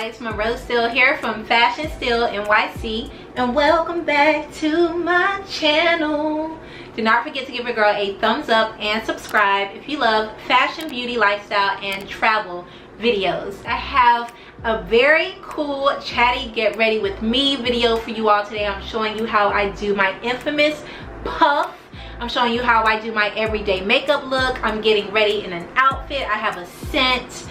guys, Monroe Steele here from Fashion Steele NYC, and welcome back to my channel. Do not forget to give your girl a thumbs up and subscribe if you love fashion, beauty, lifestyle, and travel videos. I have a very cool chatty get ready with me video for you all today. I'm showing you how I do my infamous puff. I'm showing you how I do my everyday makeup look. I'm getting ready in an outfit. I have a scent.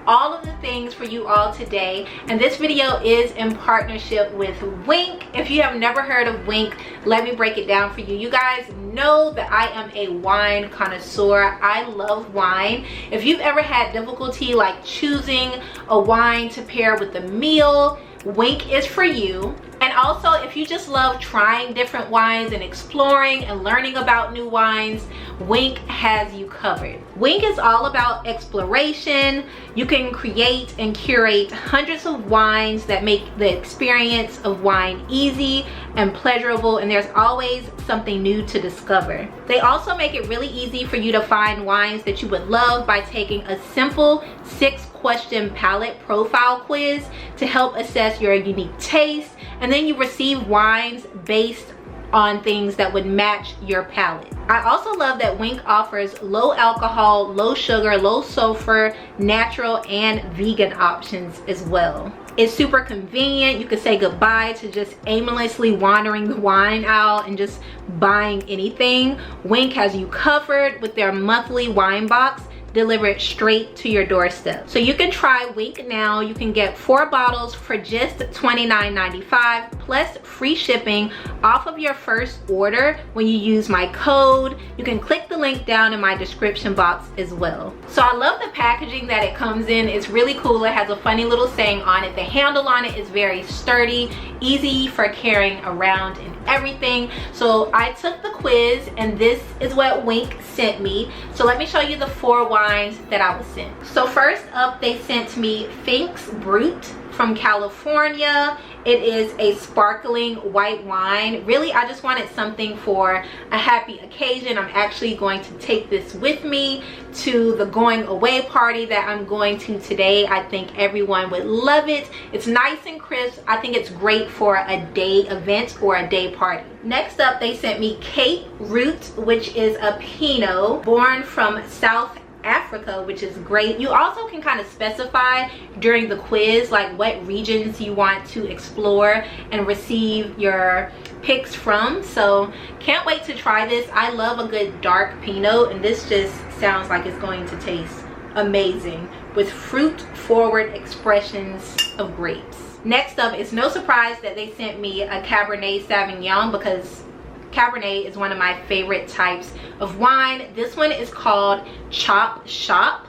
All of the things for you all today, and this video is in partnership with Wink. If you have never heard of Wink, let me break it down for you. You guys know that I am a wine connoisseur. I love wine. If you've ever had difficulty like choosing a wine to pair with a meal, Wink is for you. And also, if you just love trying different wines and exploring and learning about new wines, Wink has you covered. Wink is all about exploration. You can create and curate hundreds of wines that make the experience of wine easy and pleasurable, and there's always something new to discover. They also make it really easy for you to find wines that you would love by taking a simple 6-question palate profile quiz to help assess your unique taste, and then you receive wines based on things that would match your palate. I also love that Wink offers low alcohol, low sugar, low sulfur, natural and vegan options as well. It's super convenient. You can say goodbye to just aimlessly wandering the wine aisle and just buying anything. Wink has you covered with their monthly wine box delivered straight to your doorstep. So you can try Wink now. You can get 4 bottles for just $29.95 plus free shipping off of your first order when you use my code. You can click the link down in my description box as well. So I love the packaging that it comes in. It's really cool. It has a funny little saying on it. The handle on it is very sturdy, easy for carrying around and everything. So I took the quiz and this is what Wink sent me. So let me show you the 4 wines that I was sent. So first up, they sent me Finks Brut from California. It is a sparkling white wine. Really, I just wanted something for a happy occasion. I'm actually going to take this with me to the going away party that I'm going to today. I think everyone would love it. It's nice and crisp. I think it's great for a day event or a day party. Next up, they sent me Cape Root, which is a Pinot born from South Africa, which is great. You also can kind of specify during the quiz like what regions you want to explore and receive your picks from. So can't wait to try this. I love a good dark Pinot, and this just sounds like it's going to taste amazing with fruit forward expressions of grapes. Next up, it's no surprise that they sent me a Cabernet Sauvignon because Cabernet is one of my favorite types of wine. This one is called Chop Shop,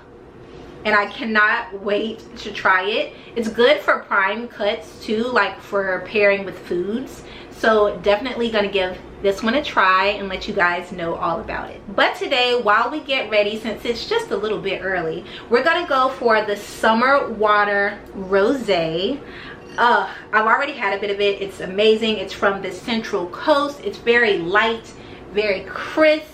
and I cannot wait to try it. It's good for prime cuts too, like for pairing with foods. So definitely gonna give this one a try and let you guys know all about it. But today, while we get ready, since it's just a little bit early, we're gonna go for the Summer Water Rosé. I've already had a bit of it. It's amazing. It's from the Central Coast. It's very light, very crisp,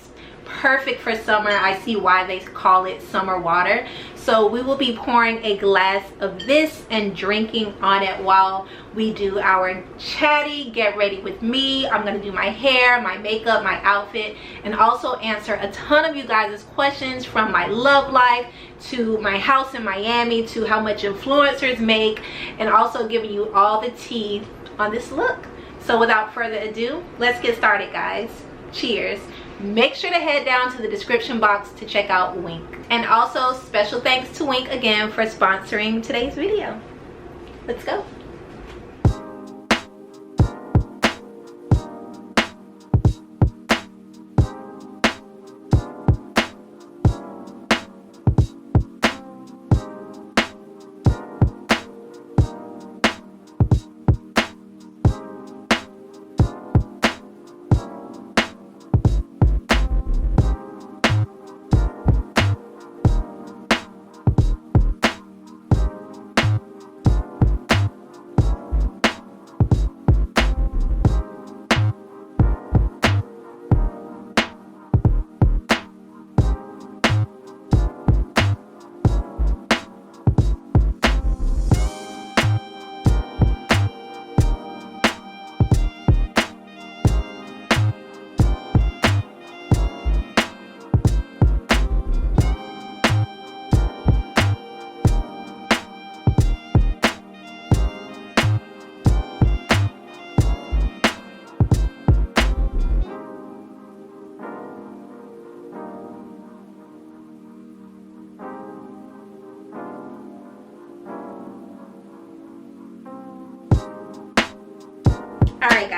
perfect for summer. I see why they call it summer water. So we will be pouring a glass of this and drinking on it while we do our chatty get ready with me. I'm gonna do my hair, my makeup, my outfit, and also answer a ton of you guys' questions from my love life to my house in Miami to how much influencers make, and also giving you all the tea on this look. So without further ado, let's get started, guys. Cheers. Make sure to head down to the description box to check out Wink. And also special thanks to Wink again for sponsoring today's video. Let's go.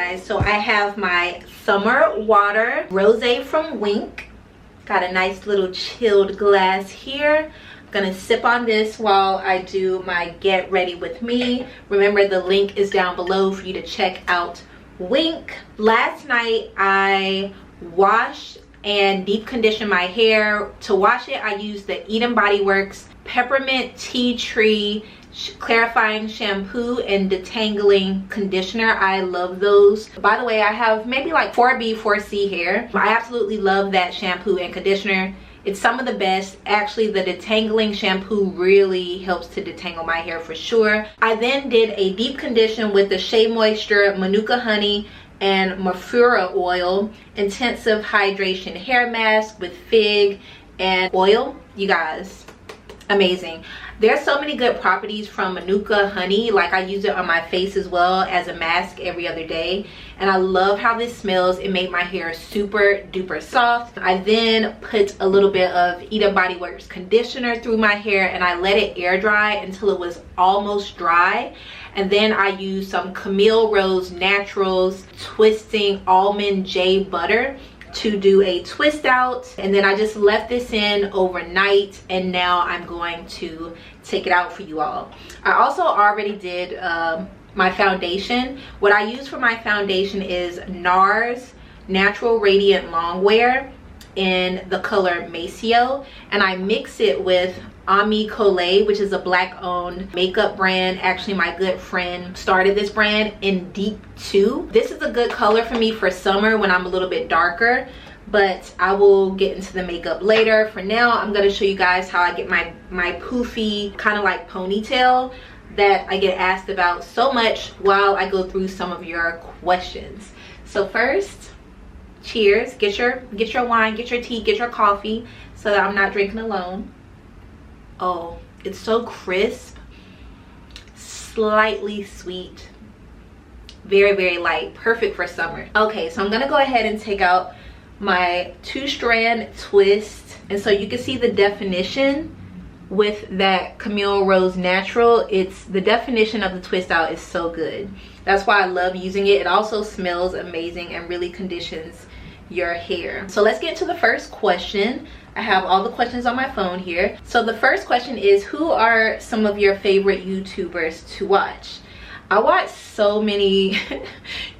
guys, so I have my summer water rosé from Wink. Got a nice little chilled glass here. I'm gonna sip on this while I do my get ready with me. Remember, the link is down below for you to check out Wink. Last night I washed and deep conditioned my hair. To wash it, I used the Eden Body Works Peppermint Tea Tree clarifying shampoo and detangling conditioner. I love those. By the way, I have maybe like 4B 4C hair. I absolutely love that shampoo and conditioner. It's some of the best. Actually, the detangling shampoo really helps to detangle my hair for sure. I then did a deep condition with the Shea Moisture Manuka Honey and Mafura oil intensive hydration hair mask with fig and oil. You guys, amazing. There's so many good properties from Manuka Honey. Like, I use it on my face as well as a mask every other day, and I love how this smells. It made my hair super duper soft. I then put a little bit of Eden Body Works conditioner through my hair, and I let it air dry until it was almost dry. And then I used some Camille Rose Naturals Twisting Almond J Butter to do a twist out, and then I just left this in overnight, and now I'm going to take it out for you all. I also already did my foundation. What I use for my foundation is NARS Natural Radiant Longwear in the color Maceo, and I mix it with Ami Collet, which is a black owned makeup brand. Actually, my good friend started this brand in Deep 2. This is a good color for me for summer when I'm a little bit darker, but I will get into the makeup later. For now, I'm going to show you guys how I get my poofy kind of like ponytail that I get asked about so much while I go through some of your questions. So first, cheers. Get your wine, get your tea, get your coffee so that I'm not drinking alone. Oh, it's so crisp, slightly sweet, very, very light, perfect for summer. Okay, so I'm gonna go ahead and take out my 2-strand twist, and so you can see the definition with that Camille Rose Natural. It's the definition of the twist out is so good. That's why I love using it. It also smells amazing and really conditions your hair. So let's get to the first question. I have all the questions on my phone here. So the first question is, who are some of your favorite YouTubers to watch? I watch so many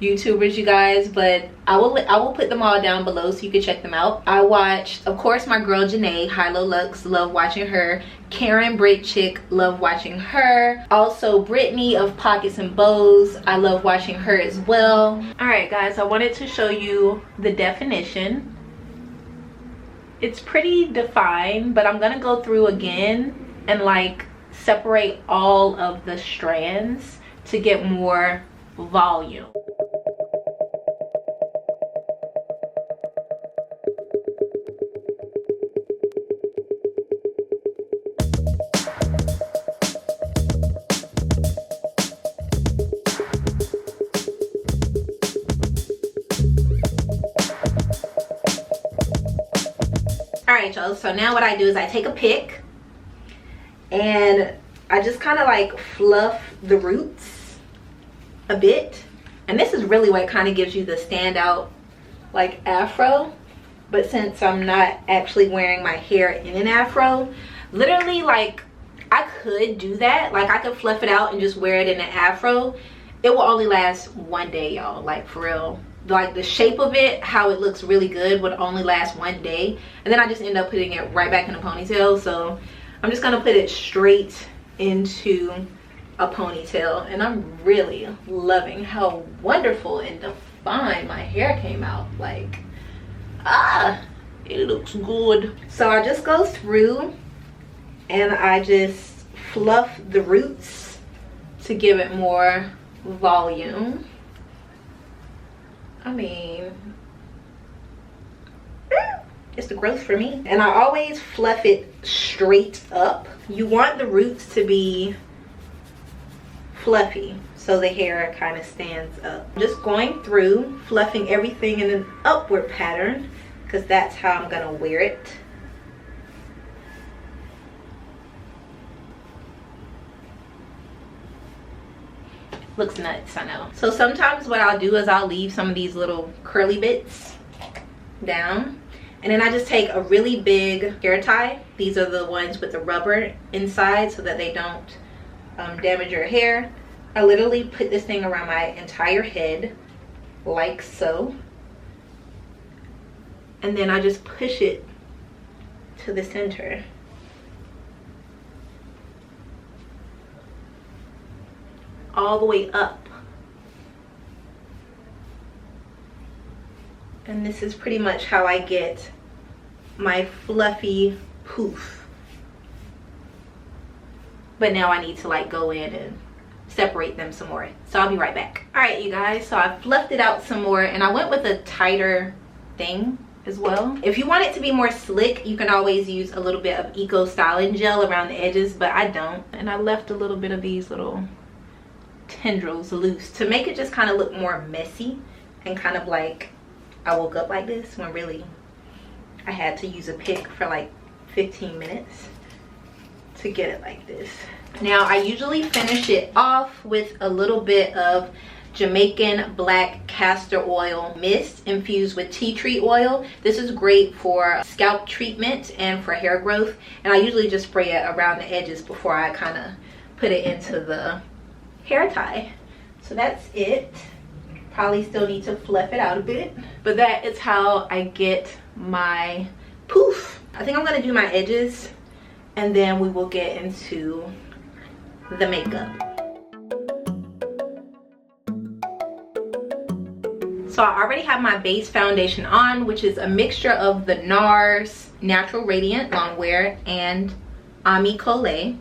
YouTubers, you guys, but I will put them all down below so you can check them out. I watch, of course, my girl Janae, Highlowluxxe, love watching her. Karenbritchick, love watching her. Also Brittany of Pockets and Bows, I love watching her as well. Alright guys, I wanted to show you the definition. It's pretty defined, but I'm gonna go through again and like separate all of the strands to get more volume. Alright y'all, so now what I do is I take a pick and I just kind of like fluff the roots a bit, and this is really what kind of gives you the standout like afro. But since I'm not actually wearing my hair in an afro, literally, like, I could do that, like I could fluff it out and just wear it in an afro. It will only last one day, y'all, like for real. Like the shape of it, how it looks really good, would only last one day, and then I just end up putting it right back in a ponytail. So I'm just gonna put it straight into a ponytail, and I'm really loving how wonderful and defined my hair came out. Like, it looks good. So I just go through and I just fluff the roots to give it more volume. I mean, it's the growth for me. And I always fluff it straight up. You want the roots to be fluffy so the hair kind of stands up. I'm just going through fluffing everything in an upward pattern because that's how I'm gonna wear it. Looks nuts, I know. So sometimes what I'll do is I'll leave some of these little curly bits down, and then I just take a really big hair tie. These are the ones with the rubber inside so that they don't damage your hair. I literally put this thing around my entire head like so, and then I just push it to the center. All the way up. And this is pretty much how I get my fluffy poof. But now I need to like go in and separate them some more. So I'll be right back. All right, you guys, so I fluffed it out some more, and I went with a tighter thing as well. If you want it to be more slick, you can always use a little bit of Eco Styling Gel around the edges, but I don't. And I left a little bit of these little tendrils loose to make it just kind of look more messy and kind of like I woke up like this, when really I had to use a pick for like 15 minutes to get it like this. Now I usually finish it off with a little bit of Jamaican black castor oil mist infused with tea tree oil. This is great for scalp treatment and for hair growth, and I usually just spray it around the edges before I kind of put it into the hair tie. So that's it. Probably still need to fluff it out a bit, but that is how I get my poof. I think I'm gonna do my edges and then we will get into the makeup. So I already have my base foundation on, which is a mixture of the NARS Natural Radiant Longwear and Ami Collet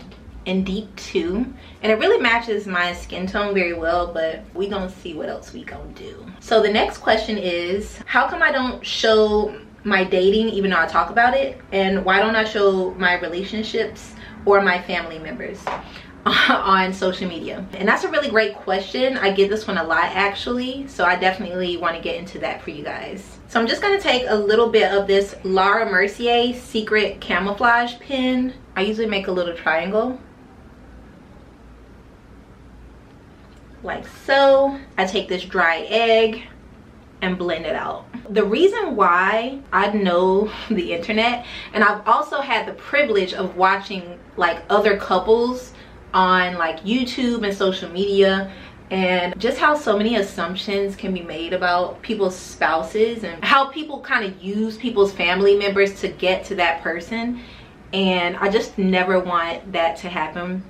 in Deep 2, and it really matches my skin tone very well, but we gonna see what else we gonna do. So the next question is, how come I don't show my dating even though I talk about it, and why don't I show my relationships or my family members on social media? And that's a really great question. I get this one a lot actually, so I definitely want to get into that for you guys. So I'm just going to take a little bit of this Laura Mercier Secret Camouflage pen. I usually make a little triangle like so. I take this dry egg and blend it out. The reason why I know the internet, and I've also had the privilege of watching like other couples on like YouTube and social media, and just how so many assumptions can be made about people's spouses and how people kind of use people's family members to get to that person, and I just never want that to happen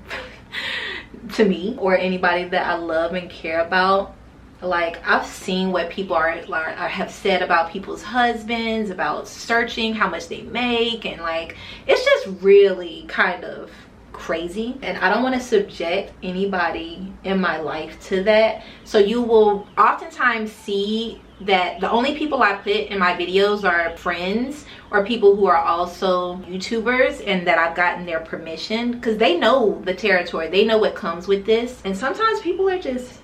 to me or anybody that I love and care about. Like, I've seen what people have said about people's husbands, about searching how much they make, and like, it's just really kind of crazy, and I don't want to subject anybody in my life to that. So you will oftentimes see that the only people I put in my videos are friends or people who are also YouTubers, and that I've gotten their permission, because they know the territory, they know what comes with this. And sometimes people are just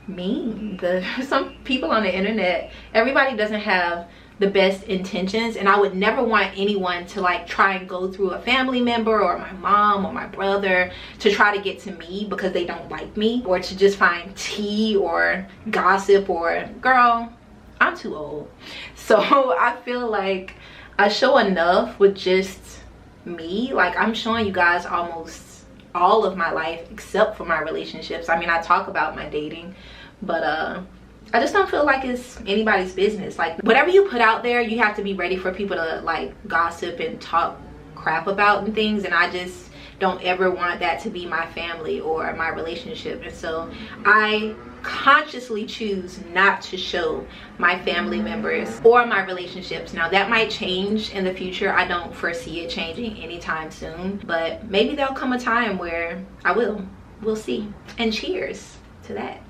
mean. Some people on the internet, everybody doesn't have the best intentions, and I would never want anyone to like try and go through a family member or my mom or my brother to try to get to me because they don't like me, or to just find tea or gossip, or girl, I'm too old. So I feel like I show enough with just me. Like, I'm showing you guys almost all of my life except for my relationships. I mean, I talk about my dating, but I just don't feel like it's anybody's business. Like, whatever you put out there, you have to be ready for people to like gossip and talk crap about and things, and I just don't ever want that to be my family or my relationship. And so I consciously choose not to show my family members or my relationships. Now that might change in the future. I don't foresee it changing anytime soon, but maybe there'll come a time where I will. We'll see. And cheers to that.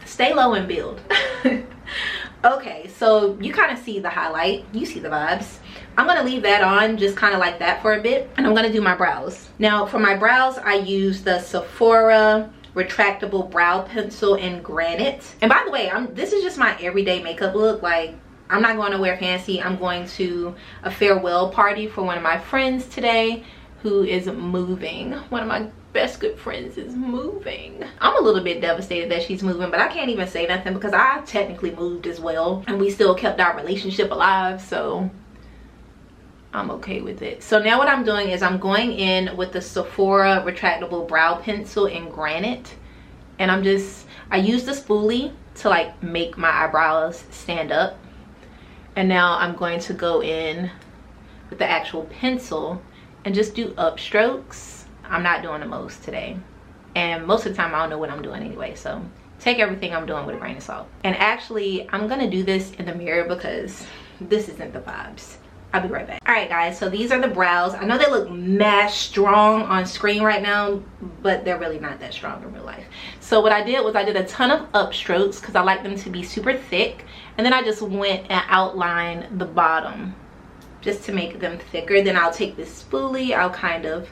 Stay low and build. Okay, so you kind of see the highlight, you see the vibes. I'm gonna leave that on just kind of like that for a bit, and I'm gonna do my brows. Now for my brows, I use the Sephora retractable brow pencil in Granite. And by the way, this is just my everyday makeup look. Like, I'm not going to wear fancy. I'm going to a farewell party for one of my friends today who is moving. One of my best good friends is moving. I'm a little bit devastated that she's moving, but I can't even say nothing because I technically moved as well and we still kept our relationship alive, so I'm okay with it. So now what I'm doing is I'm going in with the Sephora retractable brow pencil in Granite, and I use the spoolie to like make my eyebrows stand up, and now I'm going to go in with the actual pencil and just do upstrokes. I'm not doing the most today, and most of the time I don't know what I'm doing anyway, so take everything I'm doing with a grain of salt. And actually I'm gonna do this in the mirror because this isn't the vibes. I'll be right back. All right guys, so these are the brows. I know they look mad strong on screen right now, but they're really not that strong in real life. So what I did was I did a ton of upstrokes because I like them to be super thick, and then I just went and outlined the bottom just to make them thicker. Then I'll take this spoolie, I'll kind of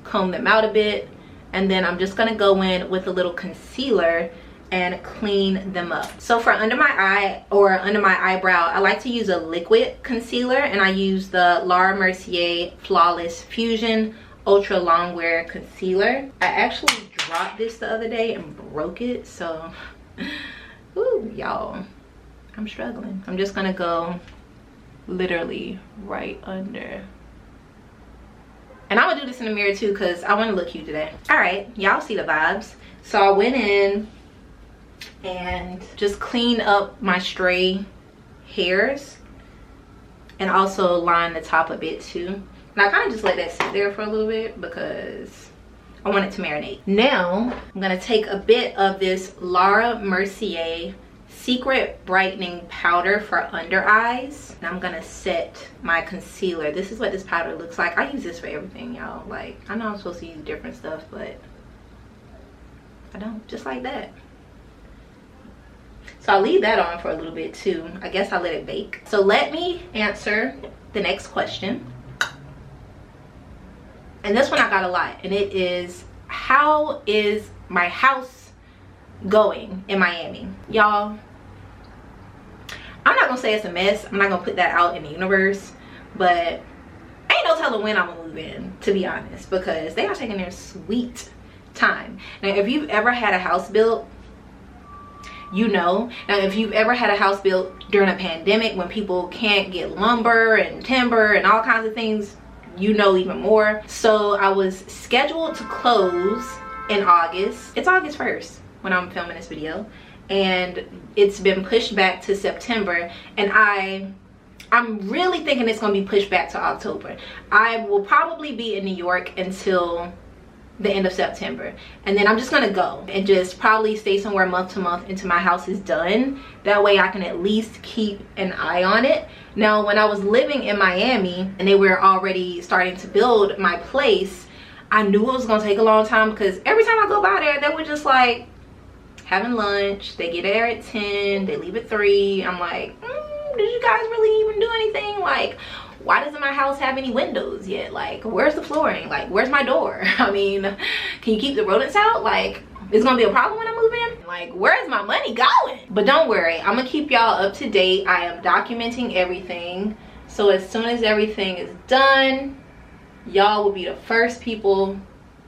comb them out a bit, and then I'm just gonna go in with a little concealer and clean them up. So for under my eye or under my eyebrow, I like to use a liquid concealer, and I use the Laura Mercier Flawless Fusion Ultra Longwear Concealer. I actually dropped this the other day and broke it, so ooh, y'all, I'm struggling. I'm just gonna go literally right under, and I'm gonna do this in the mirror too because I want to look cute today. All right, y'all see the vibes. So I went in and just clean up my stray hairs and also line the top a bit too, and I kind of just let that sit there for a little bit because I want it to marinate. Now I'm gonna take a bit of this Laura Mercier Secret Brightening Powder for under eyes, and I'm gonna set my concealer. This is what this powder looks like. I use this for everything, y'all. Like, I know I'm supposed to use different stuff, but I don't, just like that. So I'll leave that on for a little bit too. I guess I'll let it bake. So let me answer the next question, and this one I got a lot, and it is, how is my house going in Miami? Y'all, I'm not gonna say it's a mess. I'm not gonna put that out in the universe, but ain't no telling when I'm gonna move in, to be honest, because they are taking their sweet time. Now if you've ever had a house built, you know. Now if you've ever had a house built during a pandemic when people can't get lumber and timber and all kinds of things, you know even more. So I was scheduled to close in August. It's August 1st when I'm filming this video, and it's been pushed back to September, and I'm really thinking it's gonna be pushed back to October. I will probably be in New York until the end of September, and then I'm just gonna go and just probably stay somewhere month to month until my house is done. That way I can at least keep an eye on it. Now when I was living in Miami and they were already starting to build my place, I knew it was gonna take a long time because every time I go by there, they were just like having lunch. They get there at 10, they leave at 3. I'm like, did you guys really even do anything? Like, why doesn't my house have any windows yet? Like, where's the flooring? Like, where's my door? I mean, can you keep the rodents out? Like, it's gonna be a problem when I move in? Like, where's my money going? But don't worry, I'm gonna keep y'all up to date. I am documenting everything, so as soon as everything is done, y'all will be the first people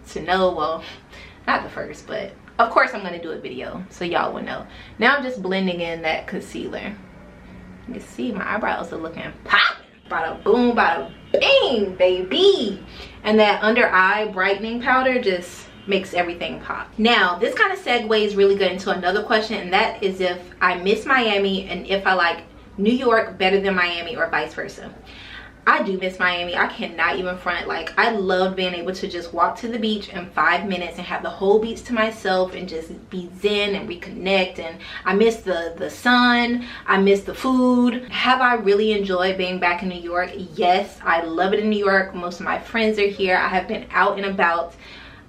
to know. Well, not the first, but of course I'm gonna do a video so y'all will know. Now I'm just blending in that concealer. You can see my eyebrows are looking popping. Bada boom, bada bing, baby. And that under eye brightening powder just makes everything pop. Now this kind of segues really good into another question, and that is if I miss Miami and if I like New York better than Miami or vice versa. I do miss Miami. I cannot even front. Like, I loved being able to just walk to the beach in 5 minutes and have the whole beach to myself and just be zen and reconnect. And I miss the sun. I miss the food. Have I really enjoyed being back in New York? Yes, I love it in New York. Most of my friends are here. I have been out and about.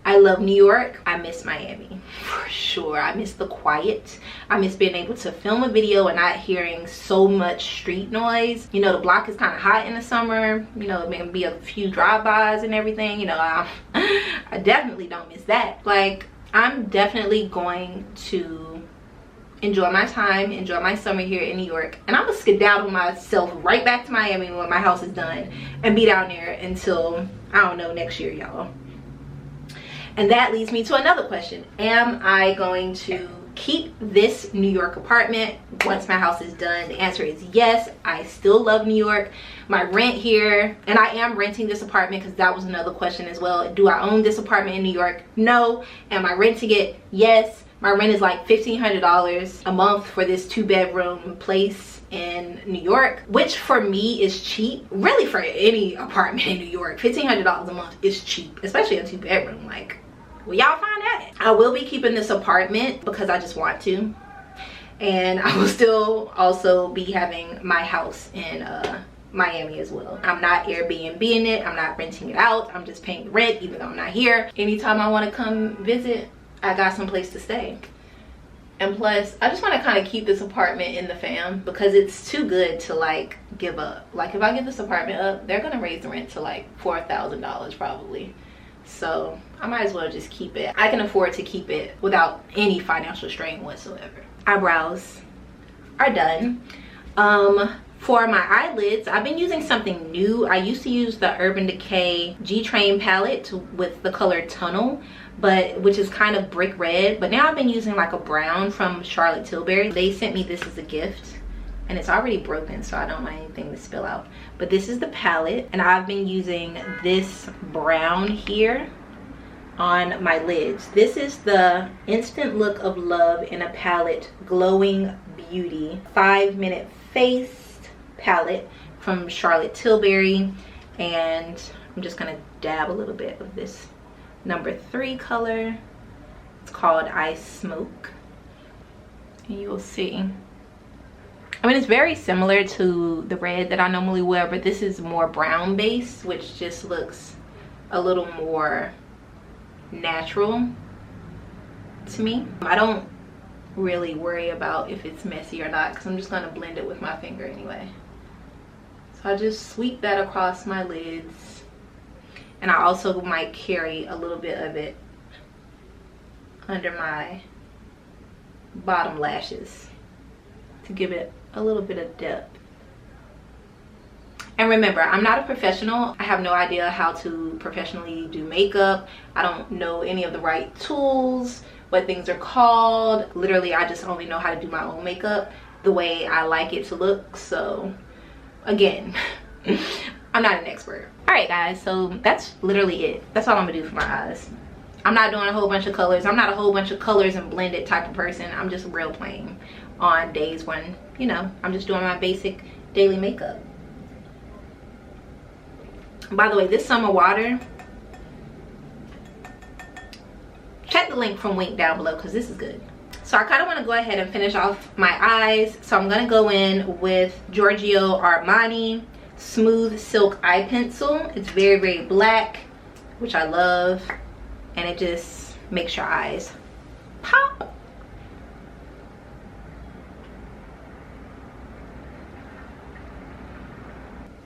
I love New York. I miss Miami for sure. I miss the quiet. I miss being able to film a video and not hearing so much street noise. You know, the block is kind of hot in the summer. You know, it may be a few drive-bys and everything. You know, I definitely don't miss that. Like, I'm definitely going to enjoy my time, enjoy my summer here in New York, and I'm gonna skedaddle myself right back to Miami when my house is done and be down there until, I don't know, next year, y'all. And that leads me to another question. Am I going to keep this New York apartment once my house is done? The answer is yes. I still love New York. My rent here, and I am renting this apartment because that was another question as well. Do I own this apartment in New York? No. Am I renting it? Yes. My rent is like $1,500 a month for this 2-bedroom place in New York, which for me is cheap. Really, for any apartment in New York, $1,500 a month is cheap, especially a 2-bedroom. Like, well, y'all find out. I will be keeping this apartment because I just want to, and I will still also be having my house in Miami as well. I'm not Airbnb-ing it. I'm not renting it out. I'm just paying rent even though I'm not here. Anytime I want to come visit, I got some place to stay. And plus, I just want to kind of keep this apartment in the fam because it's too good to like give up. Like, if I give this apartment up, they're gonna raise the rent to like $4,000 probably. So I might as well just keep it. I can afford to keep it without any financial strain whatsoever. Eyebrows are done. For my eyelids, I've been using something new. I used to use the Urban Decay G-Train palette with the color Tunnel, which is kind of brick red, but now I've been using like a brown from Charlotte Tilbury. They sent me this as a gift, and it's already broken, so I don't want anything to spill out. But this is the palette, and I've been using this brown here on my lids. This is the Instant Look of Love in a Palette Glowing Beauty 5-minute face palette from Charlotte Tilbury, and I'm just gonna dab a little bit of this number 3 color. It's called Ice Smoke, and you will see, I mean, it's very similar to the red that I normally wear, but this is more brown based, which just looks a little more natural to me. I don't really worry about if it's messy or not because I'm just going to blend it with my finger anyway. So I just sweep that across my lids, and I also might carry a little bit of it under my bottom lashes to give it a little bit of depth. And remember, I'm not a professional. I have no idea how to professionally do makeup. I don't know any of the right tools, what things are called. Literally, I just only know how to do my own makeup the way I like it to look. So again, I'm not an expert. All right, guys, so that's literally it. That's all I'm gonna do for my eyes. I'm not doing a whole bunch of colors. I'm not a whole bunch of colors and blended type of person. I'm just real plain on days when, you know, I'm just doing my basic daily makeup. By the way, this summer water, check the link from Wink down below because this is good. So I kind of want to go ahead and finish off my eyes. So I'm going to go in with Giorgio Armani Smooth Silk Eye Pencil. It's very, very black, which I love. And it just makes your eyes pop.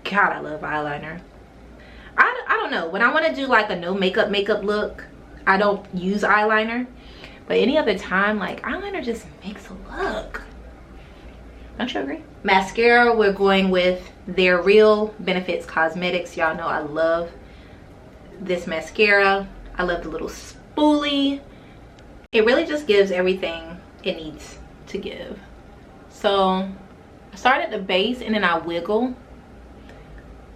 God, I love eyeliner. I don't know. When I want to do like a no makeup look, I don't use eyeliner. But any other time, like, eyeliner just makes a look. Don't you agree? Mascara, we're going with Their Real Benefits Cosmetics. Y'all know I love this mascara. I love the little spoolie. It really just gives everything it needs to give. So I start at the base and then I wiggle.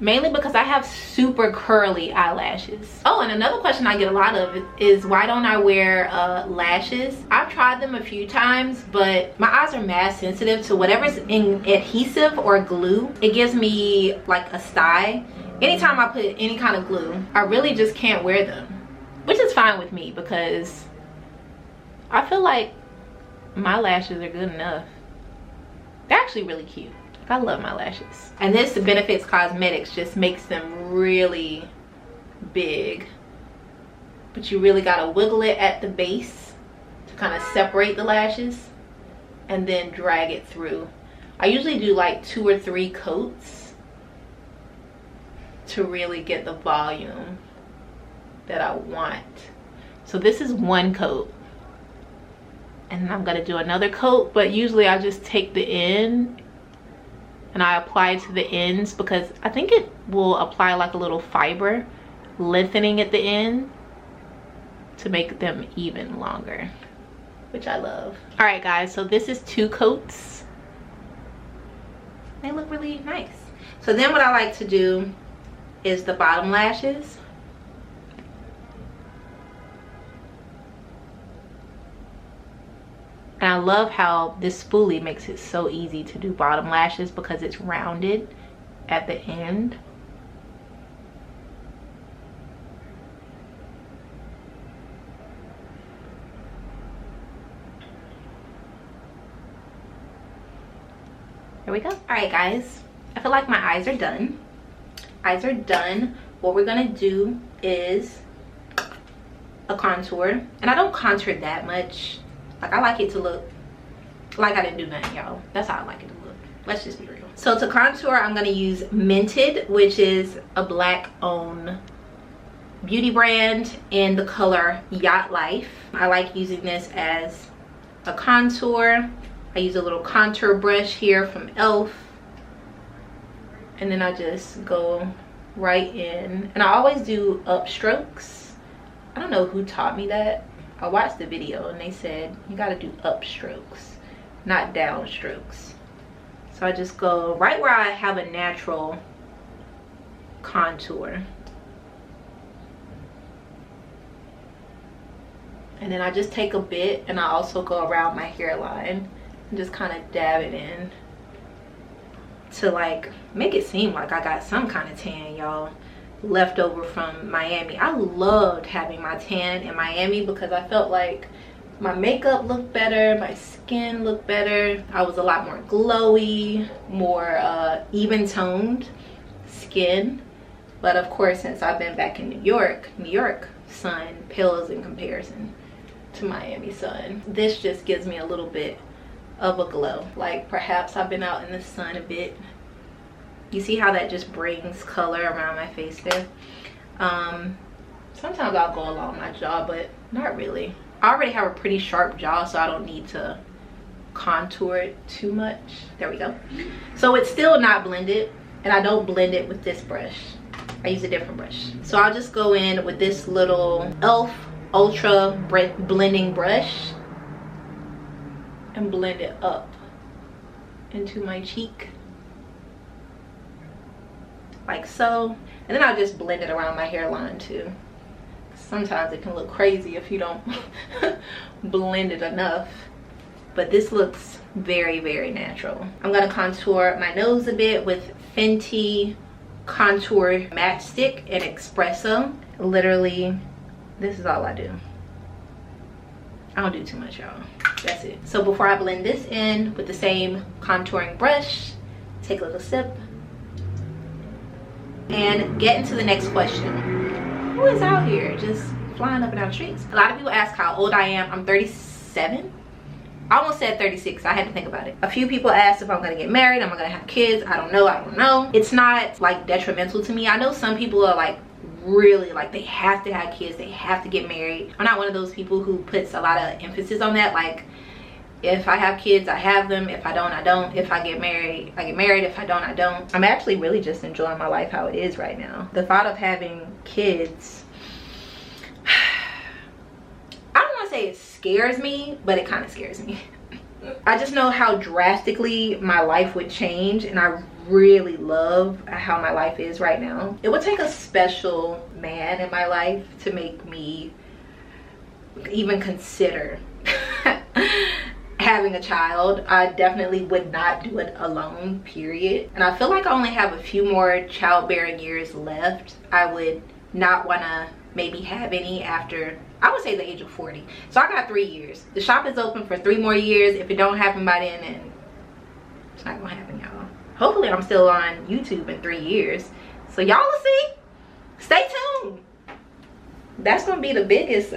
Mainly because I have super curly eyelashes. Oh, and another question I get a lot of is why don't I wear lashes? I've tried them a few times, but my eyes are mad sensitive to whatever's in adhesive or glue. It gives me like a sty. Anytime I put any kind of glue, I really just can't wear them. Which is fine with me because I feel like my lashes are good enough. They're actually really cute. I love my lashes. And this Benefits Cosmetics just makes them really big. But you really gotta wiggle it at the base to kind of separate the lashes and then drag it through. I usually do like 2 or 3 coats to really get the volume that I want. So this is 1 coat. And I'm gonna do another coat, but usually I just take the end and I apply it to the ends because I think it will apply like a little fiber, lengthening at the end to make them even longer, which I love. All right guys, so this is 2 coats. They look really nice. So then what I like to do is the bottom lashes. And I love how this spoolie makes it so easy to do bottom lashes because it's rounded at the end. There we go. All right guys, I feel like my eyes are done. Eyes are done. What we're gonna do is a contour. And I don't contour that much. Like, I like it to look like I didn't do nothing, y'all. That's how I like it to look. Let's just be real. So to contour, I'm gonna use Minted, which is a black owned beauty brand in the color Yacht Life. I like using this as a contour. I use a little contour brush here from e.l.f. And then I just go right in. And I always do up strokes. I don't know who taught me that. I watched the video and they said you gotta do up strokes, not down strokes. So I just go right where I have a natural contour. And then I just take a bit and I also go around my hairline and just kind of dab it in to like make it seem like I got some kind of tan, y'all, left over from Miami. I loved having my tan in Miami because I felt like my makeup looked better, my skin looked better, I was a lot more glowy, more even toned skin. But of course, since I've been back in New York sun pales in comparison to Miami sun. This just gives me a little bit of a glow, like perhaps I've been out in the sun a bit. You see how that just brings color around my face there? Sometimes I'll go along my jaw, but not really. I already have a pretty sharp jaw, so I don't need to contour it too much. There we go. So it's still not blended, and I don't blend it with this brush. I use a different brush. So I'll just go in with this little e.l.f. Ultra blending brush and blend it up into my cheek. Like so. And then I'll just blend it around my hairline too. Sometimes it can look crazy if you don't blend it enough. But this looks very, very natural. I'm gonna contour my nose a bit with Fenty Contour Matte Stick and Espresso. Literally, this is all I do. I don't do too much, y'all. That's it. So before I blend this in with the same contouring brush, take a little sip and get into the next question. Who is out here just flying up and down the streets? A lot of people ask how old I am. I'm 37. I almost said 36. I had to think about it. A few people asked if I'm gonna get married, am I gonna have kids? I don't know. It's not like detrimental to me. I know some people are like really like they have to have kids, they have to get married. I'm not one of those people who puts a lot of emphasis on that. Like, if I have kids, I have them. If I don't, I don't. If I get married, I get married. If I don't, I don't. I'm actually really just enjoying my life how it is right now. The thought of having kids, I don't want to say it scares me, but it kind of scares me. I just know how drastically my life would change, and I really love how my life is right now. It would take a special man in my life to make me even consider having a child. I definitely would not do it alone, period. And I feel like I only have a few more childbearing years left. I would not want to maybe have any after, I would say, the age of 40. So I got 3 years. The shop is open for 3 more years. If it don't happen by then it's not gonna happen, y'all. Hopefully I'm still on YouTube in 3 years, so y'all will see. Stay tuned. That's gonna be the biggest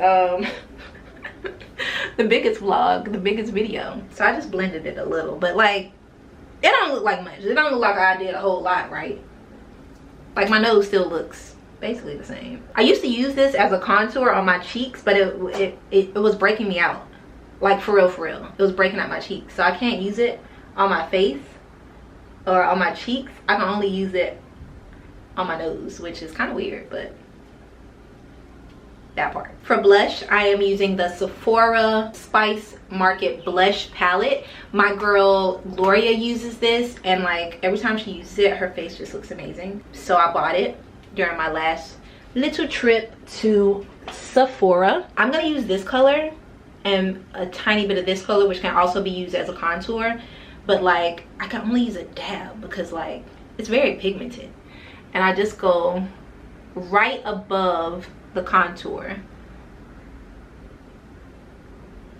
the biggest vlog, the biggest video. So I just blended it a little, but like, it don't look like much. It don't look like I did a whole lot, right? Like, my nose still looks basically the same. I used to use this as a contour on my cheeks, but it was breaking me out. Like for real, for real. It was breaking out my cheeks. So I can't use it on my face or on my cheeks. I can only use it on my nose, which is kind of weird, but that part. For blush, I am using the Sephora Spice Market blush palette. My girl Gloria uses this, and like every time she uses it, her face just looks amazing. So I bought it during my last little trip to Sephora. I'm gonna use this color and a tiny bit of this color, which can also be used as a contour, but like I can only use a dab because like it's very pigmented, and I just go right above the contour.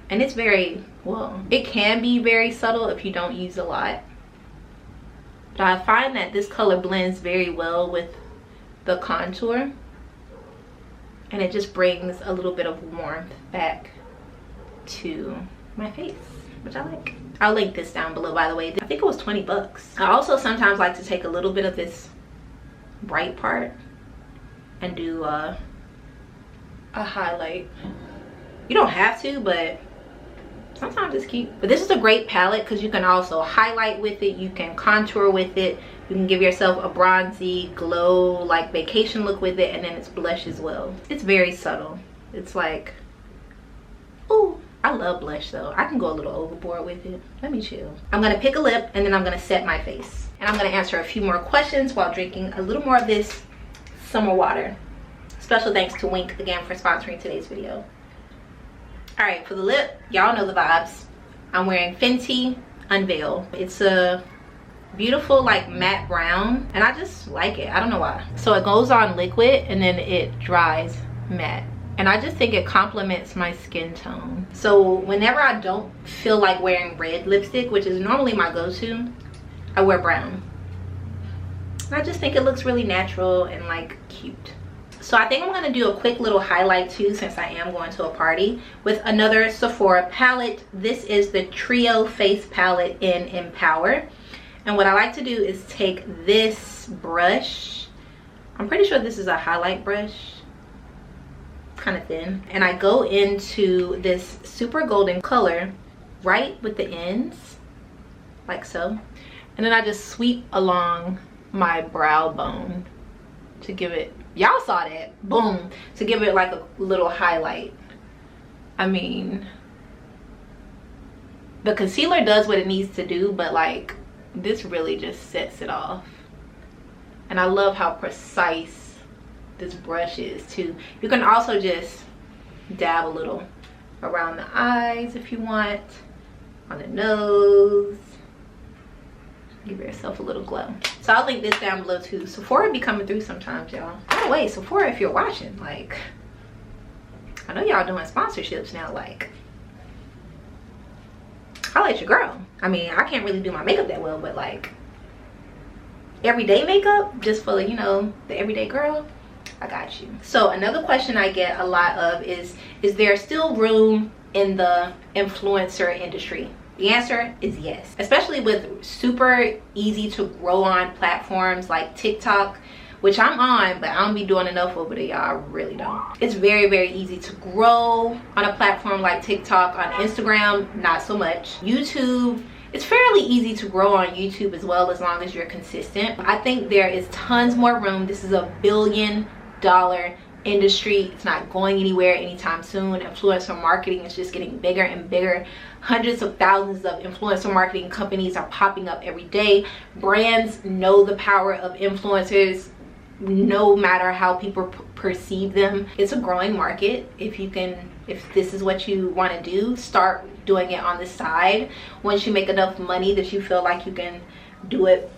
And it's very, well, it can be very subtle if you don't use a lot, but I find that this color blends very well with the contour, and it just brings a little bit of warmth back to my face, which I like. I'll link this down below, by the way. I think it was 20 bucks. I also sometimes like to take a little bit of this bright part and do a highlight. You don't have to, but sometimes it's cute. But this is a great palette because you can also highlight with it, you can contour with it, you can give yourself a bronzy glow like vacation look with it, and then it's blush as well. It's very subtle. It's like, ooh, I love blush though. I can go a little overboard with it. Let me chill. I'm gonna pick a lip and then I'm gonna set my face, and I'm gonna answer a few more questions while drinking a little more of this summer water. Special thanks to Wink again for sponsoring today's video. All right, for the lip, y'all know the vibes. I'm wearing Fenty Unveil. It's a beautiful like matte brown, and I just like it. I don't know why. So it goes on liquid and then it dries matte, and I just think it complements my skin tone. So whenever I don't feel like wearing red lipstick, which is normally my go-to, I wear brown. And I just think it looks really natural and like cute. So I think I'm going to do a quick little highlight too, since I am going to a party, with another Sephora palette. This is the Trio Face Palette in Empower. And what I like to do is take this brush. I'm pretty sure this is a highlight brush. Kind of thin. And I go into this super golden color right with the ends, like so. And then I just sweep along my brow bone to give it, y'all saw that, boom, to give it like a little highlight. I mean, the concealer does what it needs to do, but like this really just sets it off. And I love how precise this brush is too. You can also just dab a little around the eyes if you want, on the nose. Give yourself a little glow. So I'll link this down below too. Sephora be coming through sometimes, y'all. By the way, Sephora, if you're watching, like, I know y'all doing sponsorships now, like, I'll let your girl. I mean, I can't really do my makeup that well, but like everyday makeup, just for, you know, the everyday girl, I got you. So another question I get a lot of is there still room in the influencer industry? The answer is yes, especially with super easy to grow on platforms like TikTok, which I'm on, but I don't be doing enough over there, y'all. I really don't. It's very, very easy to grow on a platform like TikTok. On Instagram, not so much. YouTube, it's fairly easy to grow on YouTube as well, as long as you're consistent. I think there is tons more room. This is a $1 billion industry. It's not going anywhere anytime soon. Influencer marketing is just getting bigger and bigger. Hundreds of thousands of influencer marketing companies are popping up every day. Brands know the power of influencers, no matter how people perceive them. It's a growing market. If this is what you want to do, start doing it on the side. Once you make enough money that you feel like you can do it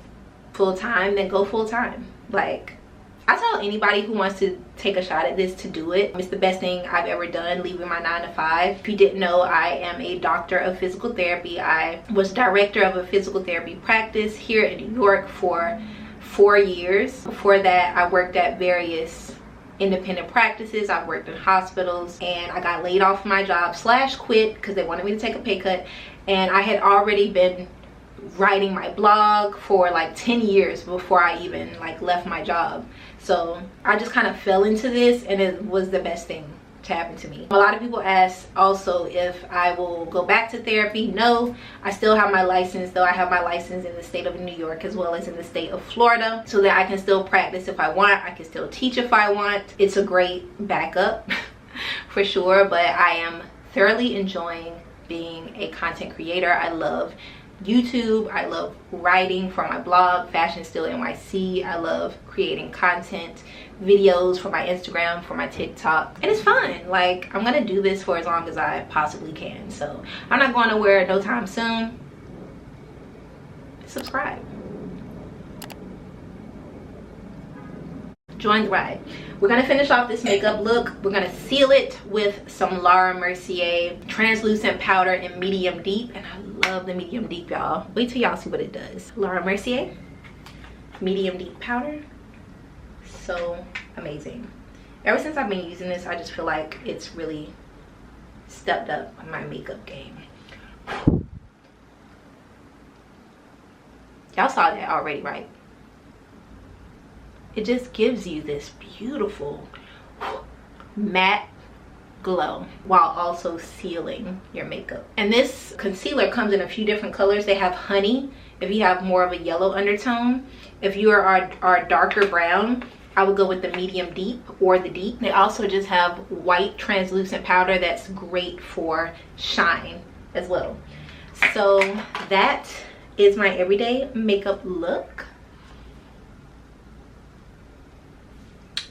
full time, then go full time. Like, I tell anybody who wants to take a shot at this to do it. It's the best thing I've ever done, leaving my 9-to-5. If you didn't know, I am a doctor of physical therapy. I was director of a physical therapy practice here in New York for 4 years. Before that, I worked at various independent practices. I've worked in hospitals, and I got laid off from my job / quit because they wanted me to take a pay cut. And I had already been writing my blog for like 10 years before I even like left my job. So I just kind of fell into this, and it was the best thing to happen to me. A lot of people ask also if I will go back to therapy. No, I still have my license, though I have my license in the state of New York as well as in the state of Florida, so that I can still practice if I want. I can still teach if I want. It's a great backup for sure, but I am thoroughly enjoying being a content creator. I love YouTube. I love writing for my blog, Fashion Steele NYC. I love creating content, videos for my Instagram, for my TikTok, and it's fun. Like, I'm gonna do this for as long as I possibly can, so I'm not going nowhere no time soon. Subscribe, join the ride. We're gonna finish off this makeup look. We're gonna seal it with some Laura Mercier translucent powder in medium deep, and I love the medium deep, y'all. Wait till y'all see what it does. Laura Mercier medium deep powder, so amazing. Ever since I've been using this, I just feel like it's really stepped up my makeup game. Y'all saw that already, right? It just gives you this beautiful matte glow while also sealing your makeup. And this concealer comes in a few different colors. They have honey if you have more of a yellow undertone. If you are darker brown, I would go with the medium deep or the deep. They also just have white translucent powder that's great for shine as well. So that is my everyday makeup look.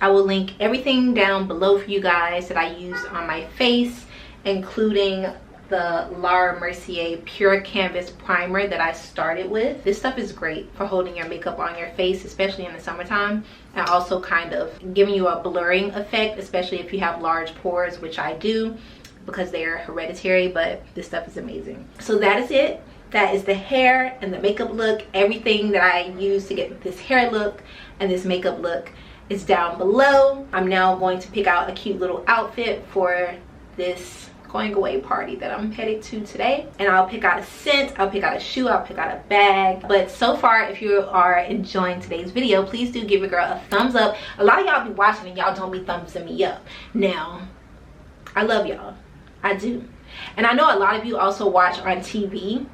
I will link everything down below for you guys that I used on my face, including the Laura Mercier Pure Canvas Primer that I started with. This stuff is great for holding your makeup on your face, especially in the summertime, and also kind of giving you a blurring effect, especially if you have large pores, which I do because they are hereditary, but this stuff is amazing. So that is it. That is the hair and the makeup look. Everything that I used to get this hair look and this makeup look is down below. I'm now going to pick out a cute little outfit for this going away party that I'm headed to today, and I'll pick out a scent, I'll pick out a shoe, I'll pick out a bag. But so far, if you are enjoying today's video, please do give your girl a thumbs up. A lot of y'all be watching and y'all don't be thumbsing me up. Now, I love y'all, I do, and I know a lot of you also watch on TV.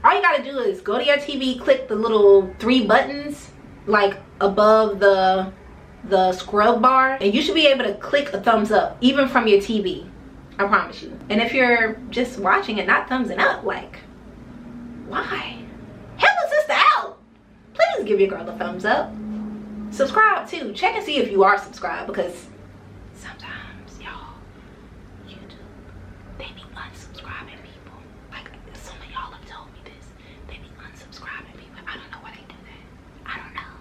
All you gotta do is go to your TV, click the little 3 buttons like above the scrub bar, and you should be able to click a thumbs up even from your TV. I promise you. And if you're just watching and not thumbsing up, like, why? Help a sister out. Please give your girl a thumbs up. Subscribe too. Check and see if you are subscribed, because sometimes y'all, YouTube, they be unsubscribing people. Like, some of y'all have told me this. They be unsubscribing people. I don't know why they do that. I don't know.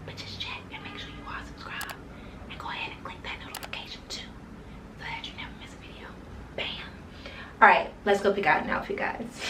But just check and make sure you are subscribed. And go ahead and click that notification too, so that you never miss a video. Bam. All right, let's go pick out an outfit, guys.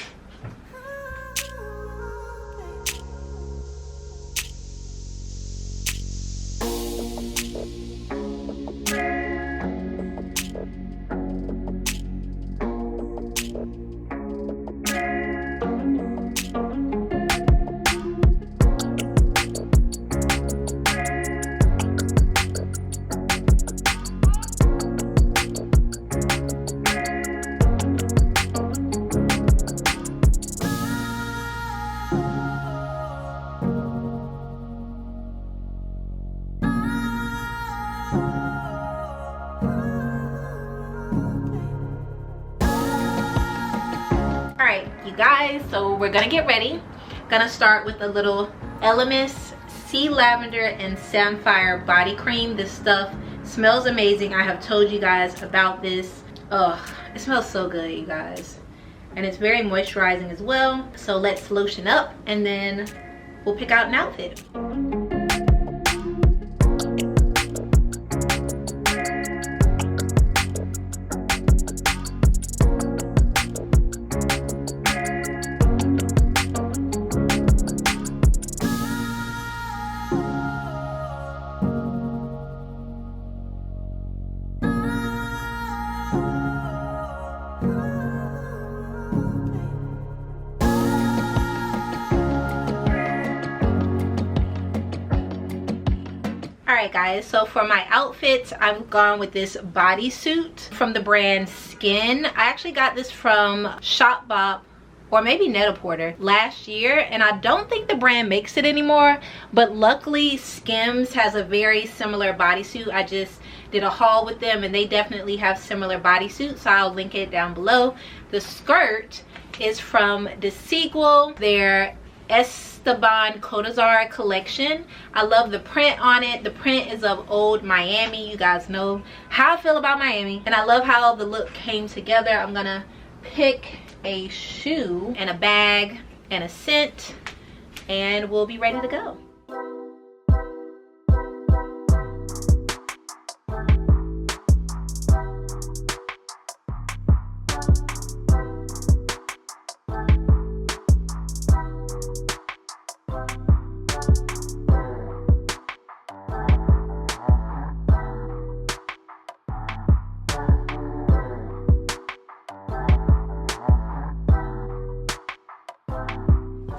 Guys, so we're gonna get ready. Gonna start with a little Elemis Sea Lavender and Samphire body cream. This stuff smells amazing. I have told you guys about this. Oh, it smells so good, you guys, and it's very moisturizing as well. So let's lotion up and then we'll pick out an outfit. Alright guys, so for my outfits, I've gone with this bodysuit from the brand Skin. I actually got this from Shopbop, or maybe Net-a-Porter, last year, and I don't think the brand makes it anymore, but luckily Skims has a very similar bodysuit. I just did a haul with them and they definitely have similar bodysuits, so I'll link it down below. The skirt is from Desigual, their Esteban Cotazar collection. I love the print on it. The print is of old Miami. You guys know how I feel about Miami, and I love how the look came together. I'm gonna pick a shoe and a bag and a scent, and we'll be ready to go.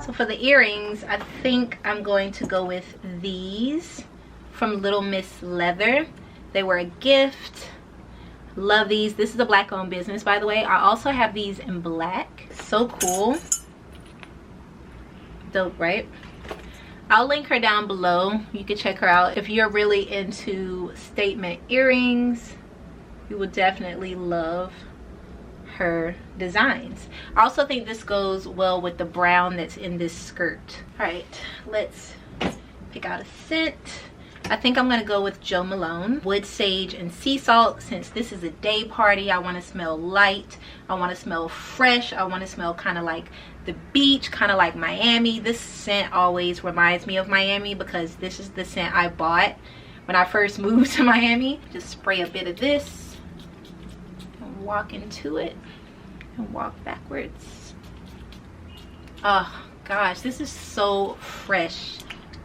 So for the earrings, I think I'm going to go with these from Little Miss Leather. They were a gift. Love these. This is a black owned business, by the way. I also have these in black. So cool. Dope, right? I'll link her down below. You can check her out. If you're really into statement earrings, you would definitely love her designs. I also think this goes well with the brown that's in this skirt. All right, let's pick out a scent. I think I'm gonna go with Jo Malone, Wood Sage and Sea Salt. Since this is a day party, I want to smell light, I want to smell fresh, I want to smell kind of like the beach, kind of like Miami. This scent always reminds me of Miami because this is the scent I bought when I first moved to Miami. Just spray a bit of this, walk into it and walk backwards. Oh gosh, this is so fresh.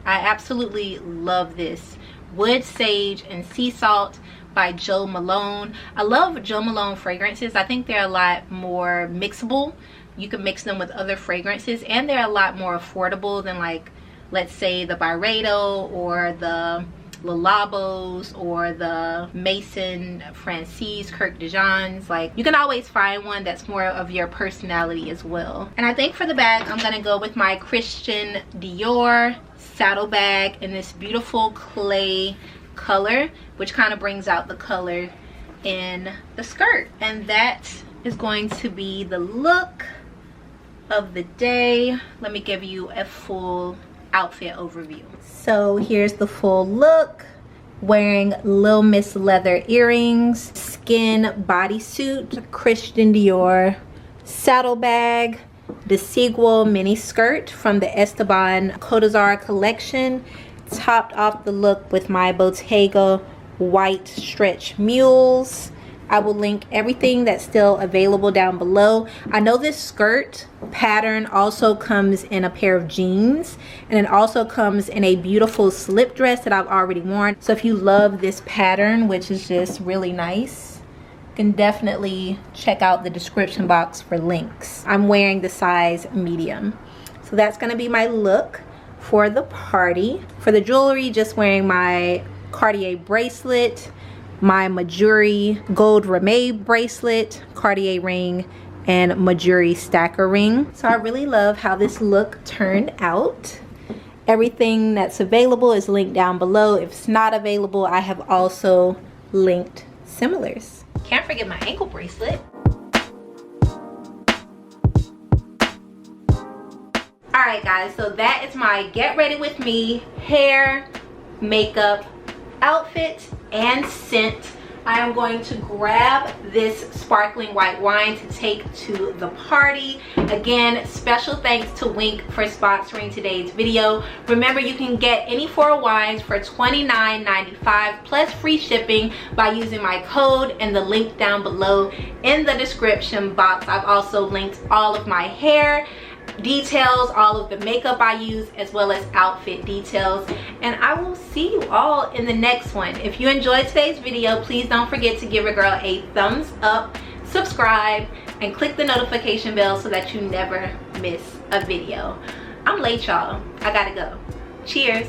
I absolutely love this. Wood Sage and Sea Salt by Jo Malone. I love Jo Malone fragrances. I think they're a lot more mixable. You can mix them with other fragrances, and they're a lot more affordable than, like, let's say the Byredo or the Le Labos or the Maison Francis Kirk de Jean's. Like, you can always find one that's more of your personality as well. And I think for the bag, I'm gonna go with my Christian Dior saddle bag in this beautiful clay color, which kind of brings out the color in the skirt. And that is going to be the look of the day. Let me give you a full outfit overview. So here's the full look. Wearing Little Miss Leather earrings, Skin bodysuit, Christian Dior saddle bag, Desigual mini skirt from the Esteban Cotazar collection. Topped off the look with my Bottega white stretch mules. I will link everything that's still available down below. I know this skirt pattern also comes in a pair of jeans, and it also comes in a beautiful slip dress that I've already worn. So if you love this pattern, which is just really nice, you can definitely check out the description box for links. I'm wearing the size medium. So that's gonna be my look for the party. For the jewelry, just wearing my Cartier bracelet, my Majuri gold Rame bracelet, Cartier ring, and Majuri stacker ring. So I really love how this look turned out. Everything that's available is linked down below. If it's not available, I have also linked similars. Can't forget my ankle bracelet. Alright guys, so that is my get ready with me hair, makeup, outfit, and scent. I am going to grab this sparkling white wine to take to the party. Again, special thanks to Wink for sponsoring today's video. Remember, you can get any 4 wines for $29.95 plus free shipping by using my code and the link down below in the description box. I've also linked all of my hair details, all of the makeup I use, as well as outfit details, and I will see you all in the next one. If you enjoyed today's video, please don't forget to give a girl a thumbs up, subscribe, and click the notification bell so that you never miss a video. I'm late, y'all. I gotta go. Cheers.